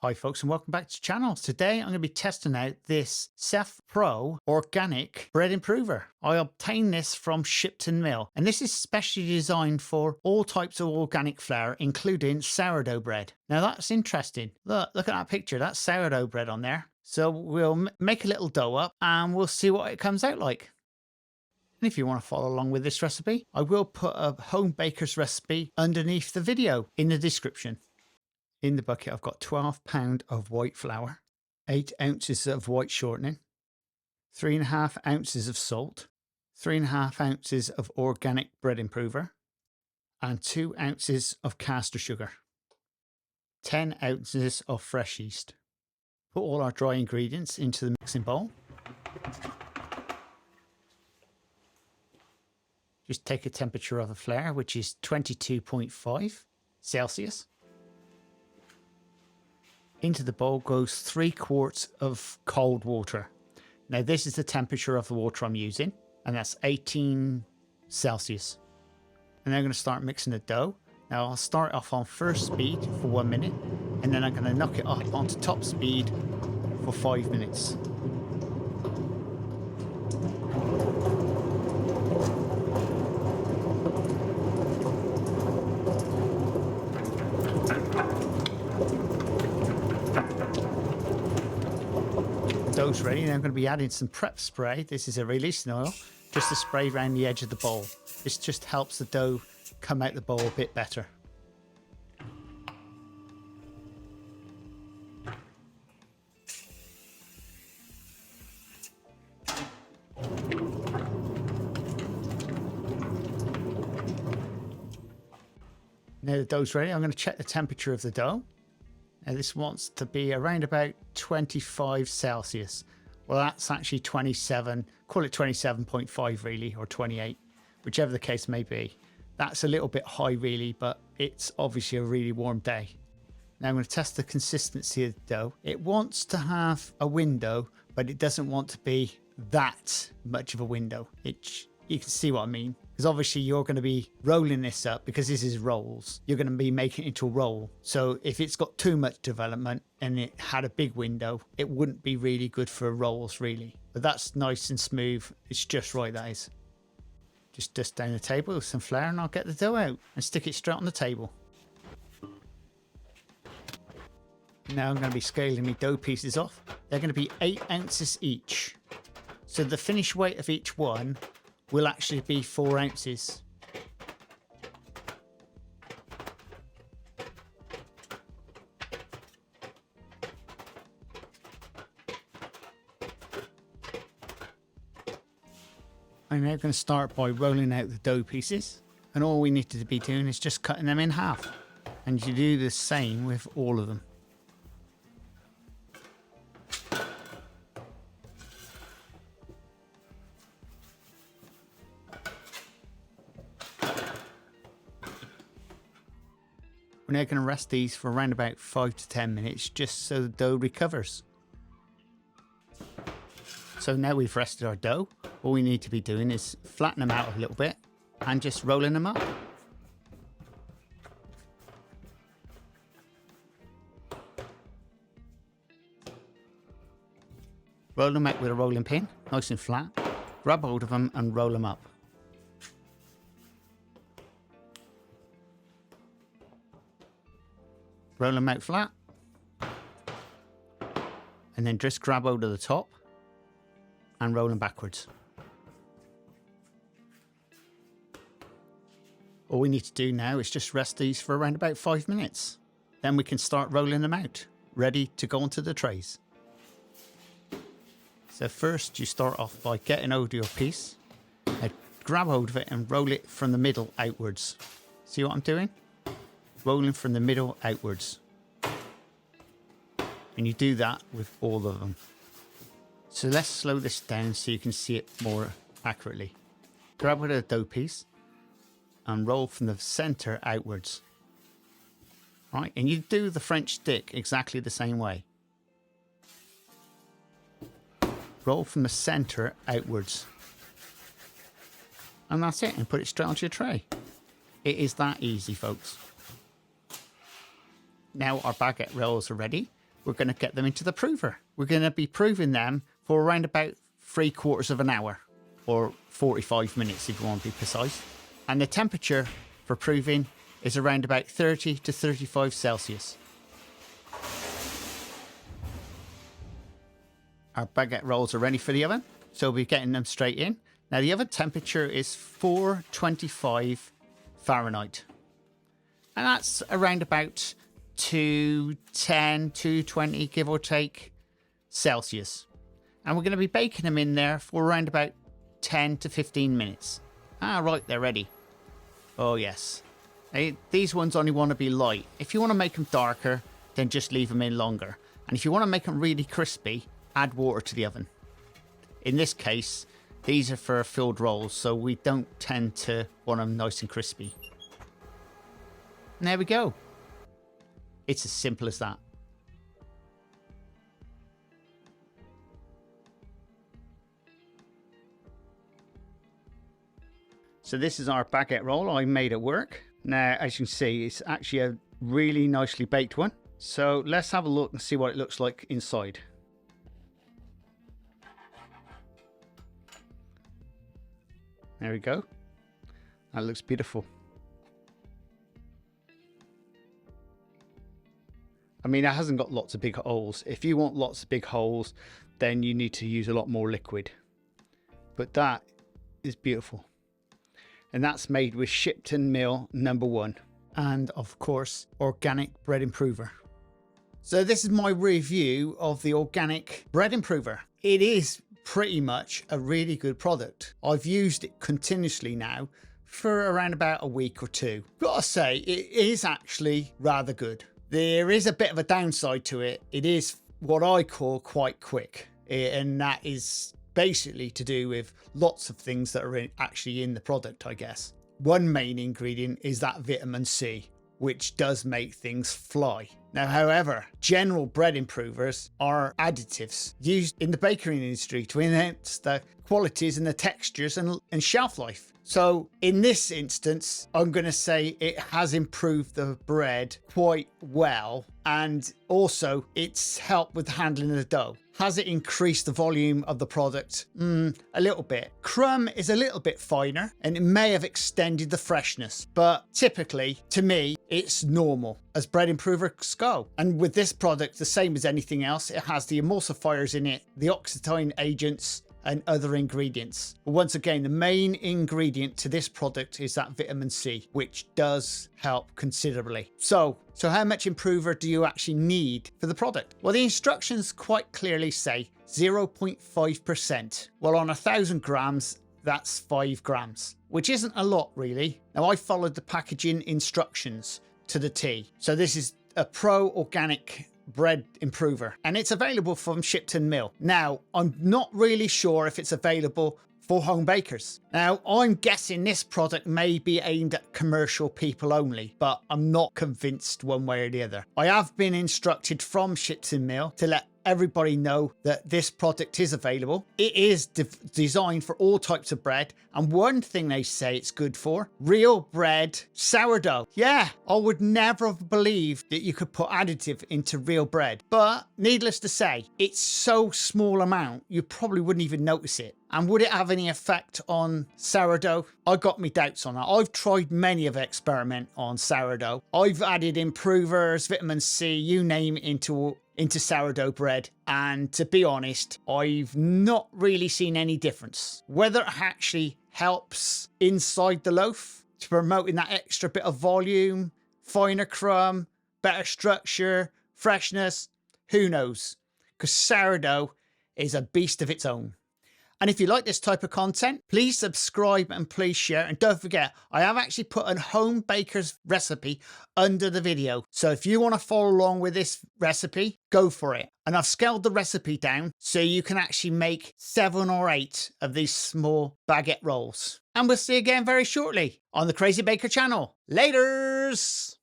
Hi folks and welcome back to the channel. Today I'm going to be testing out this Saf-pro organic bread improver. I obtained this from Shipton Mill and this is specially designed for all types of organic flour including sourdough bread. Now that's interesting. Look at that picture, that's sourdough bread on there. So we'll make a little dough up and we'll see what it comes out like. And if you want to follow along with this recipe, I will put a home baker's recipe underneath the video in the description. In the bucket, I've got 12 pounds of white flour, 8 ounces of white shortening, 3.5 ounces of salt, 3.5 ounces of organic bread improver, and 2 ounces of caster sugar, 10 ounces of fresh yeast. Put all our dry ingredients into the mixing bowl. Just take a temperature of the flour, which is 22.5 Celsius. Into the bowl goes 3 quarts of cold water. Now this is the temperature of the water I'm using, and that's 18 Celsius. And then I'm going to start mixing the dough. Now I'll start off on first speed for 1 minute, and then I'm going to knock it up onto top speed for 5 minutes. Dough's ready, and I'm going to be adding some prep spray. This is a releasing oil, just to spray around the edge of the bowl. This just helps the dough come out the bowl a bit better. Now the dough's ready, I'm going to check the temperature of the dough. Now this wants to be around about 25 Celsius. Well, that's actually 27, call it 27.5 really, or 28, whichever the case may be. That's a little bit high really, but it's obviously a really warm day. Now I'm going to test the consistency of the dough. It wants to have a window, but it doesn't want to be that much of a window. You can see what I mean. Because obviously you're going to be rolling this up, because this is rolls. You're going to be making it into a roll. So if it's got too much development and it had a big window, it wouldn't be really good for rolls really. But that's nice and smooth. It's just right, that is. Just dust down the table with some flour and I'll get the dough out and stick it straight on the table. Now I'm going to be scaling my dough pieces off. They're going to be 8 ounces each. So the finished weight of each one will actually be 4 ounces. I'm now going to start by rolling out the dough pieces, and all we need to be doing is just cutting them in half, and you do the same with all of them. We're now going to rest these for around about 5 to 10 minutes just so the dough recovers. So now we've rested our dough, all we need to be doing is flatten them out a little bit and just rolling them up. Roll them out with a rolling pin, nice and flat. Grab hold of them and roll them up. Roll them out flat, and then just grab hold of the top and roll them backwards. All we need to do now is just rest these for around about 5 minutes. Then we can start rolling them out, ready to go onto the trays. So first you start off by getting hold of your piece, grab hold of it and roll it from the middle outwards. See what I'm doing? Rolling from the middle outwards. And you do that with all of them. So let's slow this down so you can see it more accurately. Grab hold of the dough piece and roll from the center outwards. Right, and you do the French stick exactly the same way. Roll from the center outwards. And that's it, and put it straight onto your tray. It is that easy, folks. Now our baguette rolls are ready. we're going to get them into the prover. We're going to be proving them for around about 3/4 of an hour, or 45 minutes if you want to be precise. And the temperature for proving is around about 30 to 35 Celsius. Our baguette rolls are ready for the oven, so we'll be getting them straight in. Now the oven temperature is 425 Fahrenheit. And that's around about 210, 220, give or take, Celsius. And we're going to be baking them in there for around about 10 to 15 minutes. Ah, right, they're ready. Oh, yes. These ones only want to be light. If you want to make them darker, then just leave them in longer. And if you want to make them really crispy, add water to the oven. In this case, these are for filled rolls, so we don't tend to want them nice and crispy. And there we go. It's as simple as that. So this is our baguette roll. I made it work. Now, as you can see, it's actually a really nicely baked one. So let's have a look and see what it looks like inside. There we go. That looks beautiful. I mean, it hasn't got lots of big holes. If you want lots of big holes, then you need to use a lot more liquid. But that is beautiful. And that's made with Shipton Mill #1. And of course, organic bread improver. So this is my review of the organic bread improver. It is pretty much a really good product. I've used it continuously now for around about a week or two. Gotta say, it is actually rather good. There is a bit of a downside to it. It is what I call quite quick. And that is basically to do with lots of things that are actually in the product, I guess. One main ingredient is that vitamin C, which does make things fly. Now, however, general bread improvers are additives used in the bakery industry to enhance the qualities and the textures and shelf life. So in this instance, I'm going to say it has improved the bread quite well, and also it's helped with handling the dough. Has it increased the volume of the product? A little bit. Crumb is a little bit finer and it may have extended the freshness, but typically, to me, it's normal as bread improvers go. And with this product, the same as anything else, it has the emulsifiers in it, the oxidizing agents, and other ingredients. But once again, the main ingredient to this product is that vitamin C, which does help considerably. So how much improver do you actually need for the product? Well, the instructions quite clearly say 0.5%. Well, on 1,000 grams, that's 5 grams, which isn't a lot really. Now, I followed the packaging instructions to the T. So this is a pro organic bread improver, and it's available from Shipton Mill. Now, I'm not really sure if it's available for home bakers. Now, I'm guessing this product may be aimed at commercial people only, but I'm not convinced one way or the other. I have been instructed from Shipton Mill to let everybody know that this product is available. It is designed for all types of bread, and one thing they say it's good for, real bread sourdough. Yeah, I would never have believed that you could put additive into real bread, but needless to say, it's so small amount you probably wouldn't even notice it. And would it have any effect on sourdough? I got me doubts on that. I've tried many of experiment on sourdough. I've added improvers, vitamin C, you name it, into sourdough bread, and to be honest, I've not really seen any difference. Whether it actually helps inside the loaf to promoting that extra bit of volume, finer crumb, better structure, freshness, who knows? Because sourdough is a beast of its own. And if you like this type of content, please subscribe and please share. And don't forget, I have actually put a home baker's recipe under the video. So if you want to follow along with this recipe, go for it. And I've scaled the recipe down so you can actually make 7 or 8 of these small baguette rolls. And we'll see you again very shortly on the Crazy Baker channel. Laters!